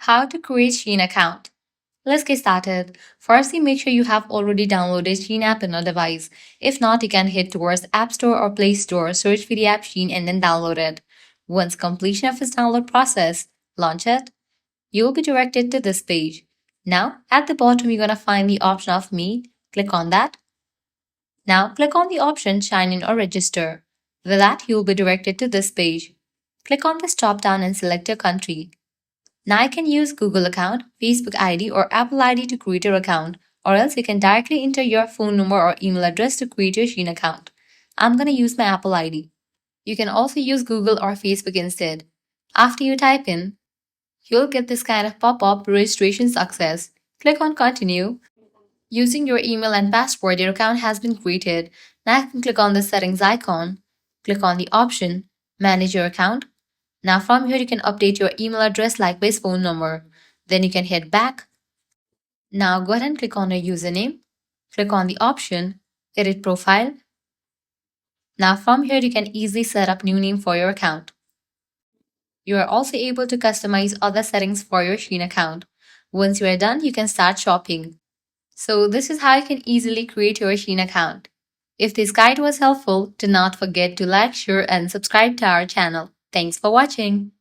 How to create SHEIN account. Let's get started. Firstly, make sure you have already downloaded SHEIN app on your device. If not, you can head towards App Store or Play Store, search for the app SHEIN and then download it. Once completion of its download process, launch it. You will be directed to this page. Now, at the bottom, you're going to find the option of Me. Click on that. Now, click on the option Sign in or Register. With that, you will be directed to this page. Click on this drop down and select your country. Now you can use Google account, Facebook ID or Apple ID to create your account, or else you can directly enter your phone number or email address to create your SHEIN account. I'm going to use my Apple ID. You can also use Google or Facebook instead. After you type in, you'll get this kind of pop-up registration success. Click on continue. Using your email and password, your account has been created. Now you can click on the settings icon. Click on the option manage your account. Now from here you can update your email address likewise phone number. Then you can head back. Now go ahead and click on your username. Click on the option edit profile. Now from here you can easily set up new name for your account. You are also able to customize other settings for your SHEIN account. Once you are done, you can start shopping. So this is how you can easily create your SHEIN account. If this guide was helpful, do not forget to like, share and subscribe to our channel. Thanks for watching.